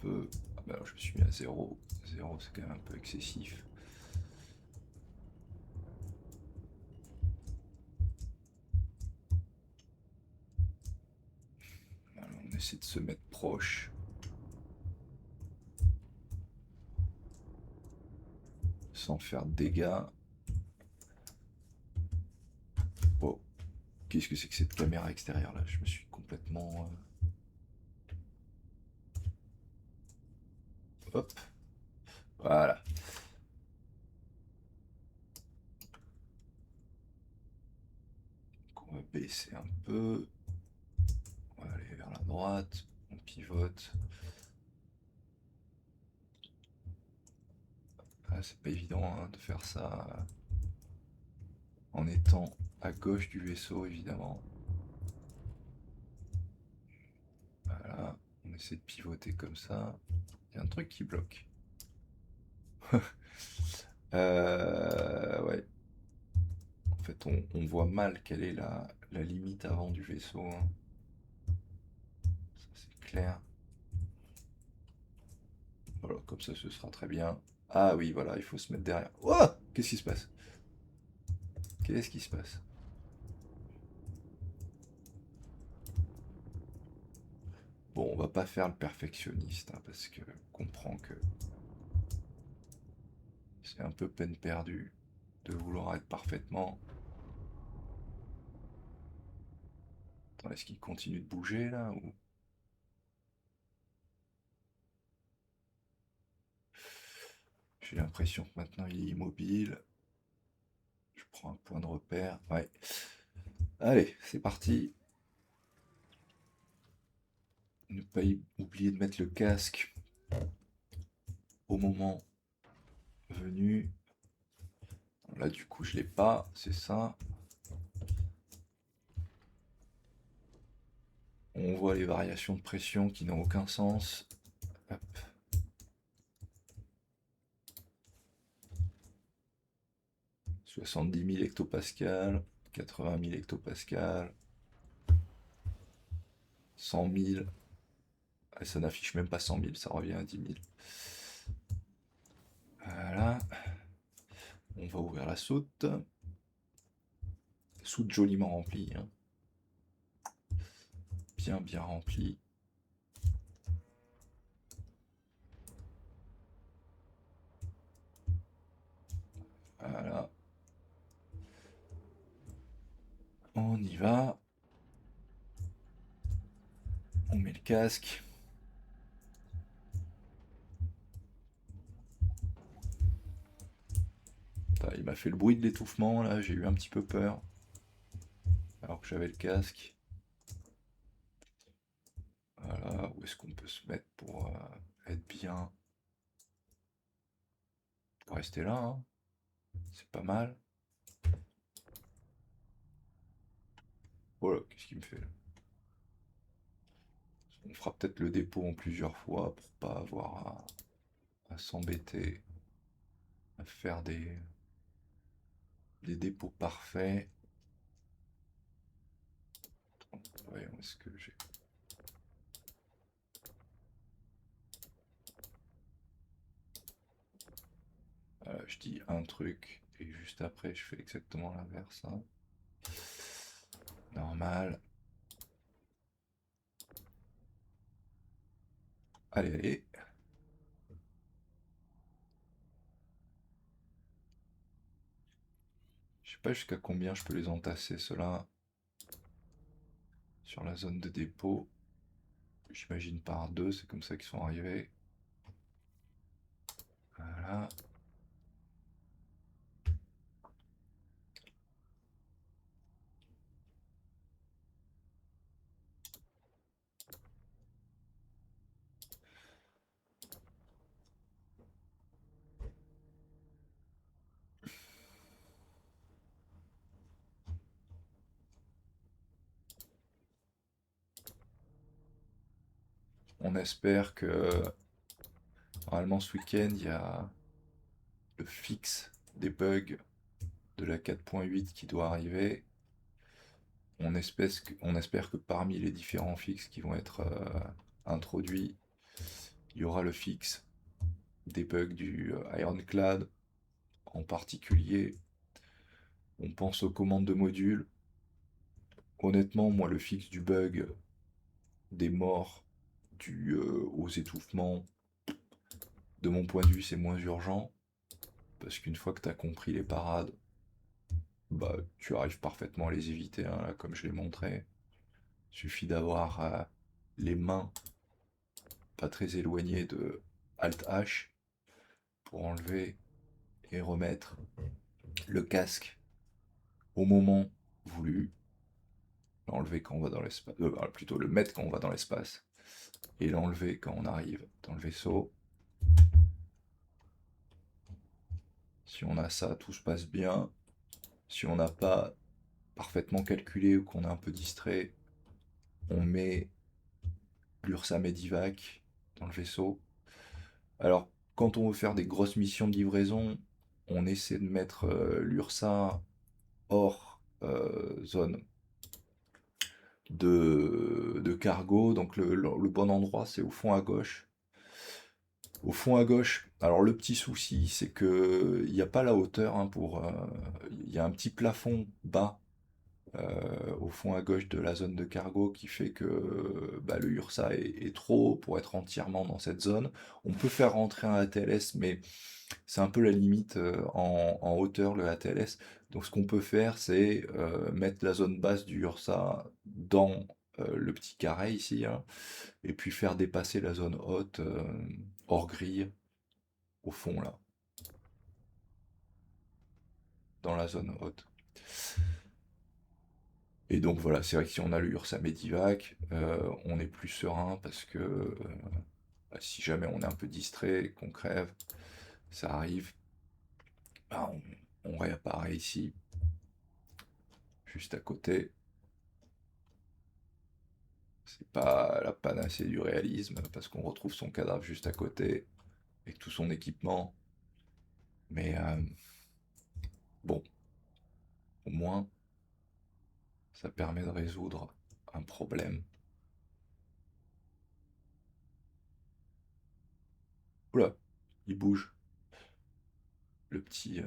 peu. Ah bah alors je me suis mis à 0. 0 c'est quand même un peu excessif. Alors, on essaie de se mettre proche. Sans faire de dégâts. Oh, qu'est-ce que c'est que cette caméra extérieure là? Je me suis complètement... Hop. Voilà. Donc on va baisser un peu. On va aller vers la droite. On pivote. Ah, c'est pas évident hein, de faire ça en étant à gauche du vaisseau, évidemment. Voilà. On essaie de pivoter comme ça. Il y a un truc qui bloque. Ouais. En fait, on voit mal quelle est la limite avant du vaisseau, hein. Ça, c'est clair. Voilà, comme ça, ce sera très bien. Ah oui, voilà, il faut se mettre derrière. Oh, qu'est-ce qui se passe? Qu'est-ce qui se passe? Bon, on va pas faire le perfectionniste, hein, parce que on comprend que c'est un peu peine perdue de vouloir être parfaitement. Attends, est-ce qu'il continue de bouger là ou... J'ai l'impression que maintenant il est immobile. Je prends un point de repère. Ouais. Allez, c'est parti. Ne pas oublier de mettre le casque au moment venu. Là, du coup, je l'ai pas, c'est ça. On voit les variations de pression qui n'ont aucun sens. Hop. 70 000 hectopascales, 80 000 hectopascales, 100 000. Ah, ça n'affiche même pas 100 000, ça revient à 10 000. Voilà. On va ouvrir la soute. Soute joliment remplie, hein. Bien, bien remplie. Voilà. On y va. On met le casque. Il m'a fait le bruit de l'étouffement, là, j'ai eu un petit peu peur. Alors que j'avais le casque. Voilà, où est-ce qu'on peut se mettre pour être bien? Pour rester là, hein. C'est pas mal. Voilà, qu'est-ce qu'il me fait là? On fera peut-être le dépôt en plusieurs fois pour pas avoir à s'embêter à faire des dépôts parfaits. Voyons, est-ce que j'ai... je dis un truc et juste après je fais exactement l'inverse, hein. Normal. Allez, allez. Je sais pas jusqu'à combien je peux les entasser, ceux-là, sur la zone de dépôt. J'imagine par deux, c'est comme ça qu'ils sont arrivés. Voilà. On espère que normalement ce week-end il y a le fixe des bugs de la 4.8 qui doit arriver. On espère que parmi les différents fixes qui vont être introduits, Il y aura le fixe des bugs du Ironclad. En particulier, on pense aux commandes de modules. Honnêtement, moi, le fixe du bug des morts dû aux étouffements, de mon point de vue, c'est moins urgent. Parce qu'une fois que tu as compris les parades, bah, tu arrives parfaitement à les éviter, hein, là, comme je l'ai montré. Suffit d'avoir les mains pas très éloignées de Alt H pour enlever et remettre le casque au moment voulu. L'enlever quand on va dans l'espace, plutôt le mettre quand on va dans l'espace et l'enlever quand on arrive dans le vaisseau. Si on a ça, tout se passe bien. Si on n'a pas parfaitement calculé ou qu'on est un peu distrait, on met l'Ursa Medivac dans le vaisseau. Alors, quand on veut faire des grosses missions de livraison, on essaie de mettre l'Ursa hors zone de cargo. Donc le bon endroit, c'est au fond à gauche. Au fond à gauche, alors le petit souci, c'est que il n'y a pas la hauteur hein, il y a un petit plafond bas au fond à gauche de la zone de cargo qui fait que bah, le Ursa est trop haut pour être entièrement dans cette zone. On peut faire rentrer un ATLS, mais c'est un peu la limite en hauteur le ATLS. Donc ce qu'on peut faire, c'est mettre la zone basse du Ursa dans le petit carré ici, hein, et puis faire dépasser la zone haute hors grille, au fond là, dans la zone haute. Et donc voilà, c'est vrai que si on a le Ursa Medivac, on est plus serein parce que bah, si jamais on est un peu distrait, qu'on crève, ça arrive, bah, on réapparaît ici, juste à côté. C'est pas la panacée du réalisme parce qu'on retrouve son cadavre juste à côté avec tout son équipement. Mais bon, au moins, ça permet de résoudre un problème. Oula, il bouge. Le petit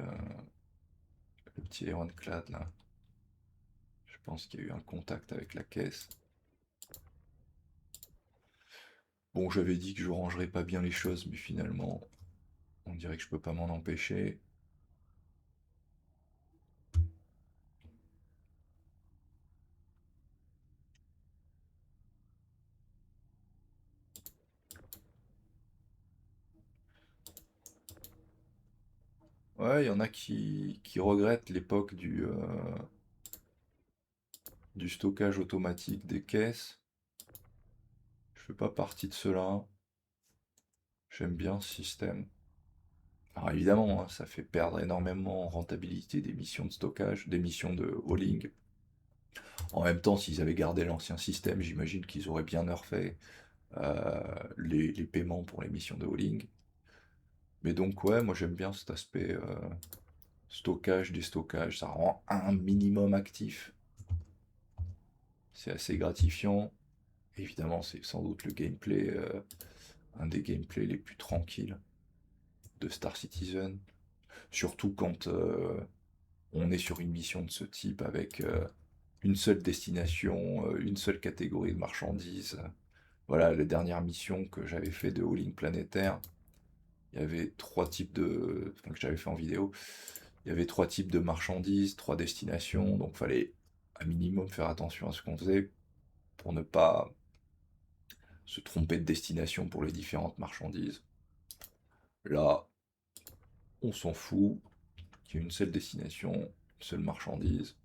Ironclad là. Je pense qu'il y a eu un contact avec la caisse. Bon, j'avais dit que je rangerais pas bien les choses, mais finalement, on dirait que je peux pas m'en empêcher. Ouais, il y en a qui regrettent l'époque du stockage automatique des caisses. Je fais pas partie de cela. J'aime bien ce système. Alors évidemment, hein, ça fait perdre énormément en rentabilité des missions de stockage, des missions de hauling. En même temps, s'ils avaient gardé l'ancien système, j'imagine qu'ils auraient bien nerfé les paiements pour les missions de hauling. Mais donc ouais, moi j'aime bien cet aspect stockage, déstockage, ça rend un minimum actif. C'est assez gratifiant. Évidemment, c'est sans doute le gameplay, un des gameplays les plus tranquilles de Star Citizen. Surtout quand on est sur une mission de ce type avec une seule destination, une seule catégorie de marchandises. Voilà, les dernières missions que j'avais fait de hauling planétaire, il y avait trois types de... Enfin, que j'avais fait en vidéo, il y avait trois types de marchandises, trois destinations, donc fallait à minimum faire attention à ce qu'on faisait pour ne pas se tromper de destination pour les différentes marchandises. Là, on s'en fout, il y a une seule destination, une seule marchandise,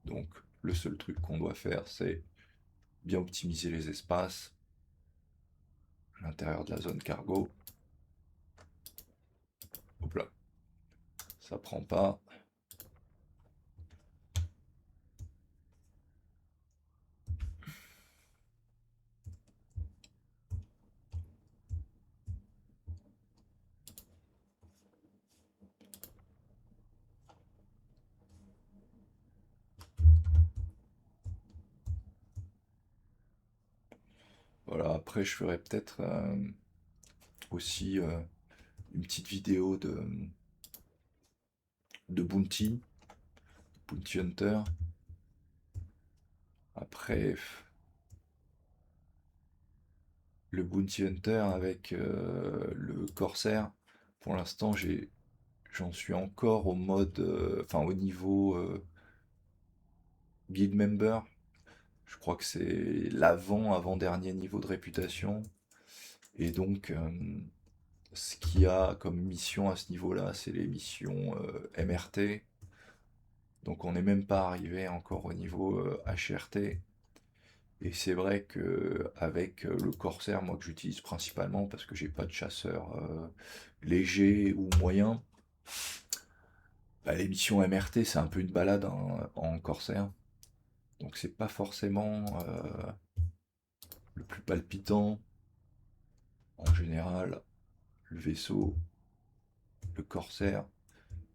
donc le seul truc qu'on doit faire, c'est bien optimiser les espaces à l'intérieur de la zone cargo. Hop là, ça prend pas. Voilà, après je ferai peut-être aussi une petite vidéo de Bounty Hunter. Après, le Bounty Hunter avec le Corsair, pour l'instant, j'en suis encore au mode, enfin au niveau guild member. Je crois que c'est avant-dernier niveau de réputation. Et donc, ce qu'il y a comme mission à ce niveau-là, c'est les missions MRT. Donc on n'est même pas arrivé encore au niveau HRT. Et c'est vrai que avec le Corsair, moi que j'utilise principalement parce que j'ai pas de chasseur léger ou moyen, bah, les missions MRT c'est un peu une balade hein, en Corsair. Donc c'est pas forcément le plus palpitant. En général, le vaisseau, le Corsair,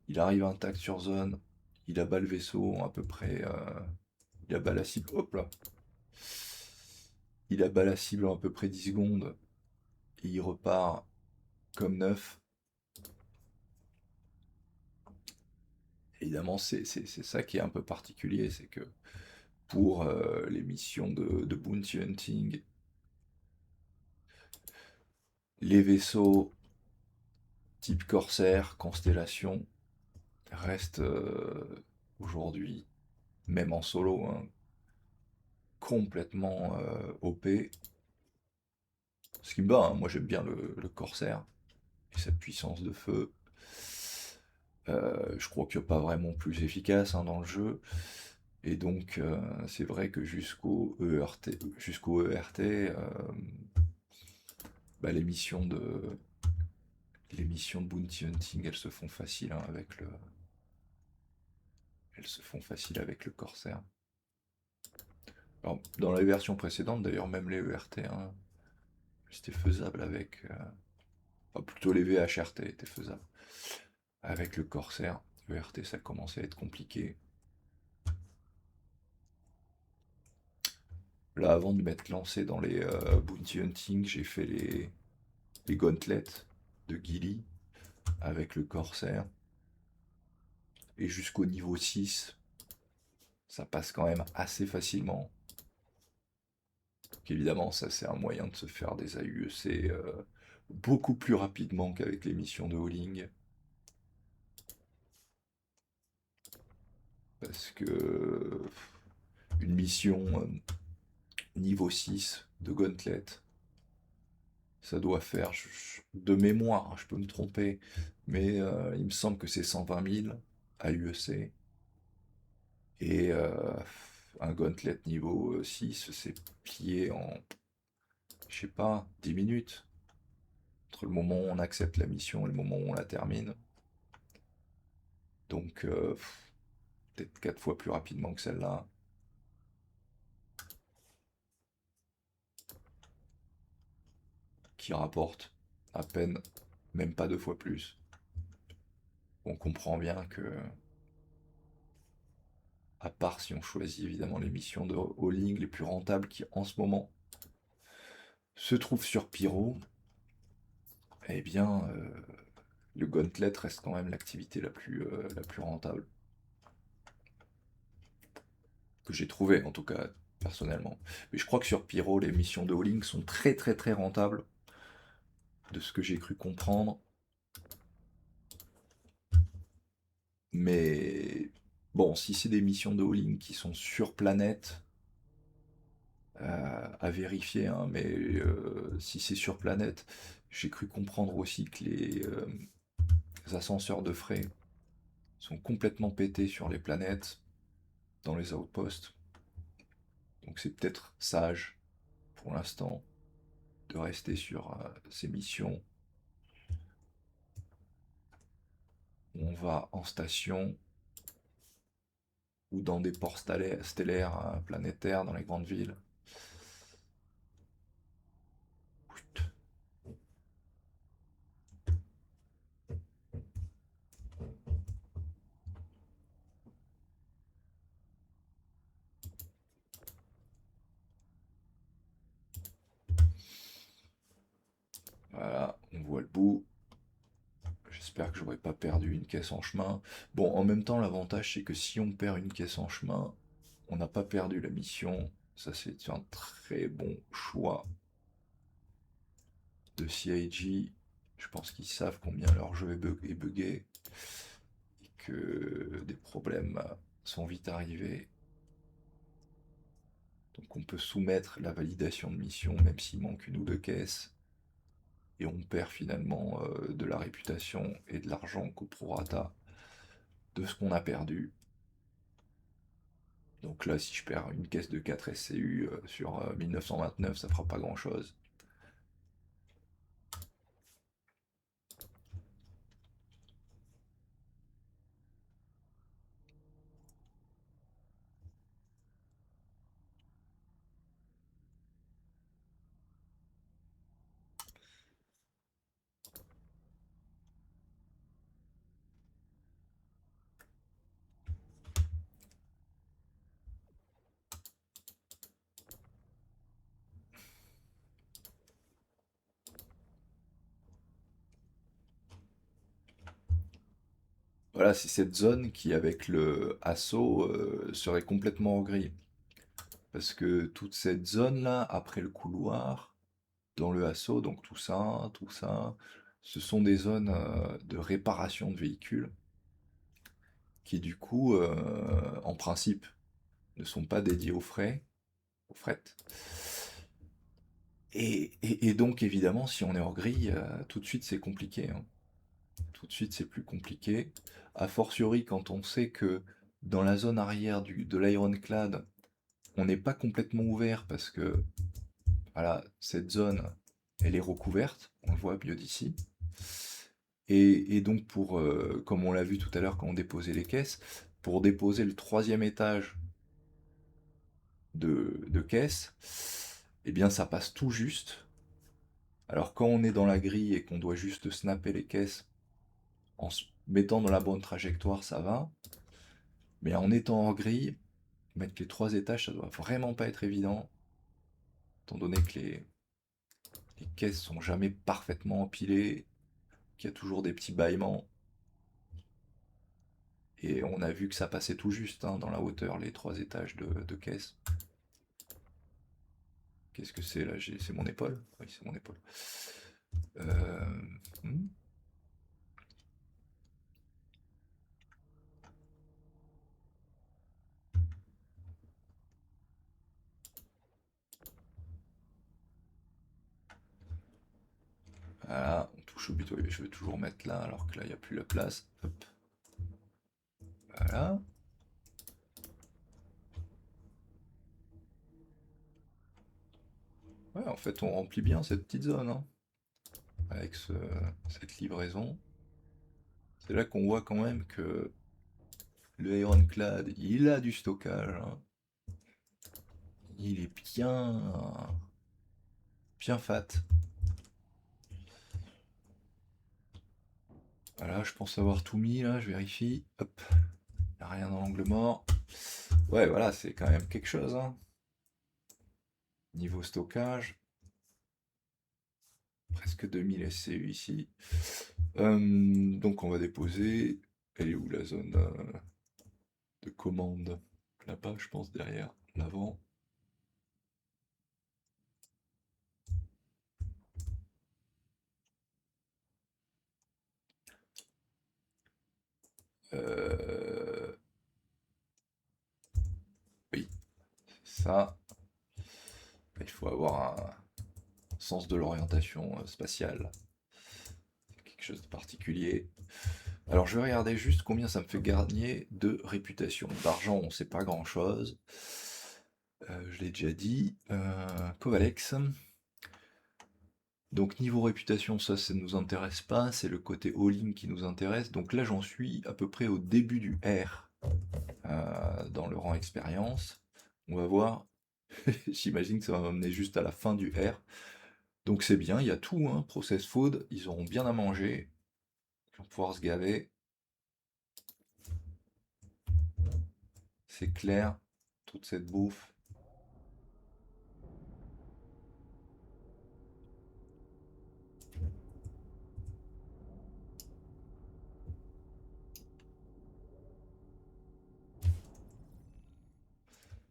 il arrive intact sur zone, il abat le vaisseau à peu près. Il abat la cible. Hop là! Il abat la cible en à peu près 10 secondes et il repart comme neuf. Évidemment, c'est ça qui est un peu particulier, c'est que pour les missions de bounty hunting, les vaisseaux type Corsair, Constellation, restent aujourd'hui, même en solo, hein, complètement OP. Ce qui me bat, hein, moi j'aime bien le Corsair et sa puissance de feu. Je crois qu'il n'y a pas vraiment plus efficace hein, dans le jeu. Et donc, c'est vrai que jusqu'au ERT, bah, les missions de bounty hunting, elles se font facile avec le Corsair. Alors, dans la version précédente, d'ailleurs, même les ERT, hein, c'était faisable avec, enfin, plutôt les VHRT étaient faisables avec le Corsair. ERT, ça commençait à être compliqué. Là, avant de m'être lancé dans les bounty hunting, j'ai fait les gauntlets de Gilly avec le Corsair. Et jusqu'au niveau 6, ça passe quand même assez facilement. Donc évidemment, ça c'est un moyen de se faire des AUEC beaucoup plus rapidement qu'avec les missions de hauling. Parce que une mission niveau 6 de Gauntlet, ça doit faire, de mémoire, hein, je peux me tromper, mais il me semble que c'est 120 000 AUEC. Et un Gauntlet niveau 6, c'est plié en, je sais pas, 10 minutes. Entre le moment où on accepte la mission et le moment où on la termine. Donc, peut-être 4 fois plus rapidement que celle-là. Qui rapporte à peine, même pas 2 fois plus. On comprend bien que, à part si on choisit évidemment les missions de hauling les plus rentables qui en ce moment se trouvent sur Pyro, eh bien, le Gauntlet reste quand même l'activité la plus rentable. Que j'ai trouvé en tout cas, personnellement. Mais je crois que sur Pyro, les missions de hauling sont très très très rentables, de ce que j'ai cru comprendre. Mais bon, si c'est des missions de hauling qui sont sur planète, à vérifier, hein, mais si c'est sur planète, j'ai cru comprendre aussi que les ascenseurs de frais sont complètement pétés sur les planètes, dans les outposts. Donc c'est peut-être sage, pour l'instant, de rester sur ces missions. On va en station ou dans des ports stellaires planétaires dans les grandes villes. Voilà, on voit le bout. J'espère que j'aurai pas perdu une caisse en chemin. Bon, en même temps, l'avantage, c'est que si on perd une caisse en chemin, on n'a pas perdu la mission. Ça, c'est un très bon choix de CIG. Je pense qu'ils savent combien leur jeu est buggé et que des problèmes sont vite arrivés. Donc on peut soumettre la validation de mission même s'il manque une ou deux caisses. Et on perd finalement de la réputation et de l'argent qu'au prorata de ce qu'on a perdu. Donc là, si je perds une caisse de 4 SCU sur 1929, ça fera pas grand-chose. Voilà, c'est cette zone qui, avec le assaut, serait complètement en gris. Parce que toute cette zone-là, après le couloir, dans le assaut, donc tout ça, ce sont des zones de réparation de véhicules qui, du coup, en principe, ne sont pas dédiés au fret. Et donc, évidemment, si on est hors grille, tout de suite, c'est compliqué, hein. Tout de suite, c'est plus compliqué. A fortiori, quand on sait que dans la zone arrière de l'Ironclad, on n'est pas complètement ouvert parce que voilà, cette zone, elle est recouverte, on le voit mieux d'ici. Et donc, comme on l'a vu tout à l'heure quand on déposait les caisses, pour déposer le troisième étage de caisse, eh bien ça passe tout juste. Alors quand on est dans la grille et qu'on doit juste snapper les caisses en se mettant dans la bonne trajectoire, ça va. Mais en étant hors grille, mettre les 3 étages, ça doit vraiment pas être évident, étant donné que les caisses sont jamais parfaitement empilées, qu'il y a toujours des petits bâillements. Et on a vu que ça passait tout juste hein, dans la hauteur, les 3 étages de caisse. Qu'est-ce que c'est là? C'est mon épaule? Oui, c'est mon épaule. Euh... hmm. Voilà, on touche au but. Oui, mais je vais toujours mettre là, alors que là, il n'y a plus la place. Hop. Voilà. Ouais, en fait, on remplit bien cette petite zone, hein, avec cette livraison. C'est là qu'on voit quand même que le Ironclad, il a du stockage, hein. Il est bien fat. Voilà, je pense avoir tout mis là, je vérifie. Hop, il n'y a rien dans l'angle mort. Ouais, voilà, c'est quand même quelque chose, hein. Niveau stockage, presque 2000 SCU ici. Donc on va déposer. Elle est où la zone de commande? Là-bas, je pense, derrière l'avant. Euh, Oui, ça. Il faut avoir un sens de l'orientation spatiale. C'est quelque chose de particulier. Alors je vais regarder juste combien ça me fait gagner de réputation. D'argent, on sait pas grand-chose. Je l'ai déjà dit. Kovalex. Donc niveau réputation, ça ne nous intéresse pas, c'est le côté all-in qui nous intéresse. Donc là j'en suis à peu près au début du R dans le rang expérience. On va voir, j'imagine que ça va m'amener juste à la fin du R. Donc c'est bien, il y a tout, hein, process food, ils auront bien à manger, ils vont pouvoir se gaver. C'est clair, toute cette bouffe.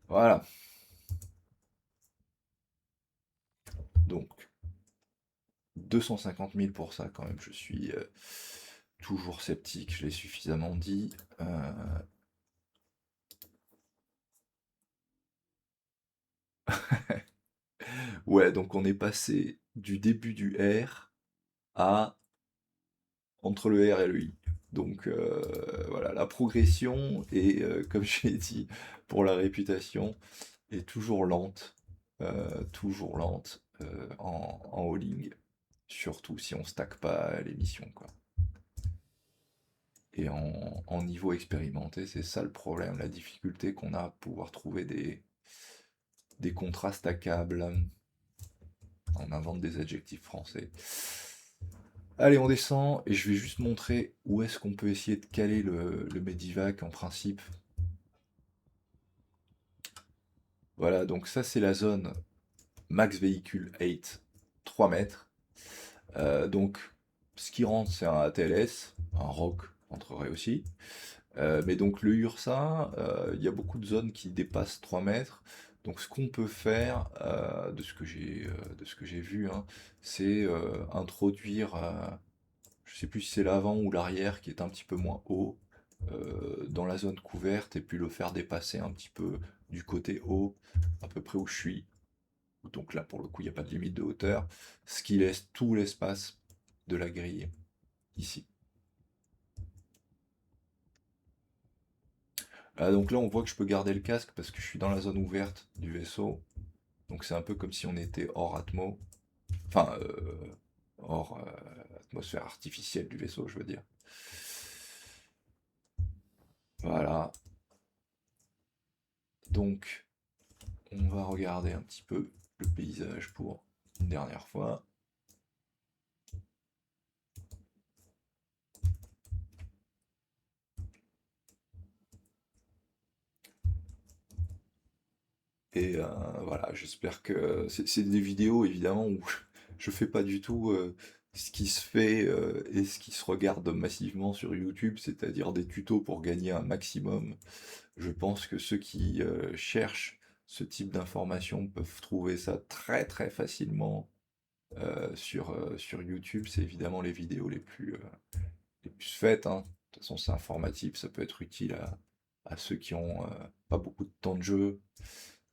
Voilà. Donc, 250 000 pour ça quand même, je suis toujours sceptique, je l'ai suffisamment dit. Ouais, donc on est passé du début du R à entre le R et le I. Donc voilà, la progression et comme je l'ai dit, pour la réputation, est toujours lente en hauling, surtout si on stack pas les missions, quoi. Et en niveau expérimenté, c'est ça le problème, la difficulté qu'on a à pouvoir trouver des contrats stackables. On invente des adjectifs français. Allez, on descend et je vais juste montrer où est-ce qu'on peut essayer de caler le Medivac en principe. Voilà, donc ça c'est la zone max véhicule 8, 3 mètres. Donc ce qui rentre c'est un ATLS, un ROC rentrerait aussi. Mais donc le Ursa, il y a beaucoup de zones qui dépassent 3 mètres. Donc ce qu'on peut faire, de ce que j'ai vu, hein, c'est introduire, je sais plus si c'est l'avant ou l'arrière qui est un petit peu moins haut, dans la zone couverte, et puis le faire dépasser un petit peu du côté haut, à peu près où je suis. Donc là pour le coup il n'y a pas de limite de hauteur, ce qui laisse tout l'espace de la grille ici. Donc là, on voit que je peux garder le casque parce que je suis dans la zone ouverte du vaisseau. Donc c'est un peu comme si on était hors atmo. Enfin, hors atmosphère artificielle du vaisseau, je veux dire. Voilà. Donc, on va regarder un petit peu le paysage pour une dernière fois. Et voilà, j'espère que c'est des vidéos évidemment où je fais pas du tout ce qui se fait et ce qui se regarde massivement sur YouTube, c'est-à-dire des tutos pour gagner un maximum. Je pense que ceux qui cherchent ce type d'informations peuvent trouver ça très très facilement sur YouTube. C'est évidemment les vidéos les plus faites, hein. De toute façon, c'est informatif, ça peut être utile à ceux qui ont pas beaucoup de temps de jeu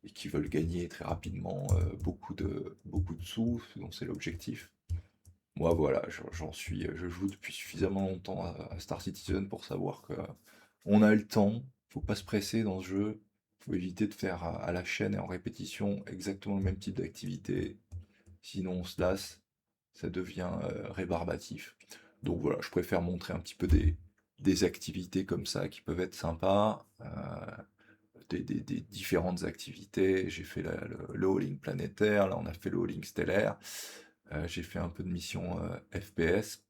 et qui veulent gagner très rapidement beaucoup de sous, donc c'est l'objectif. Moi, voilà, je joue depuis suffisamment longtemps à Star Citizen pour savoir que on a le temps, faut pas se presser dans ce jeu, faut éviter de faire à la chaîne et en répétition exactement le même type d'activité, sinon on se lasse, ça devient rébarbatif. Donc voilà, je préfère montrer un petit peu des activités comme ça qui peuvent être sympas, des différentes activités. J'ai fait le hauling planétaire, là on a fait le hauling stellaire, j'ai fait un peu de mission FPS.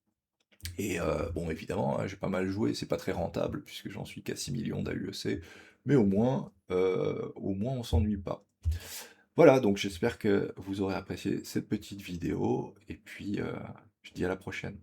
Et bon, évidemment, hein, j'ai pas mal joué, c'est pas très rentable puisque j'en suis qu'à 6 millions d'AUEC, mais au moins on s'ennuie pas. Voilà, donc j'espère que vous aurez apprécié cette petite vidéo, et puis je dis à la prochaine.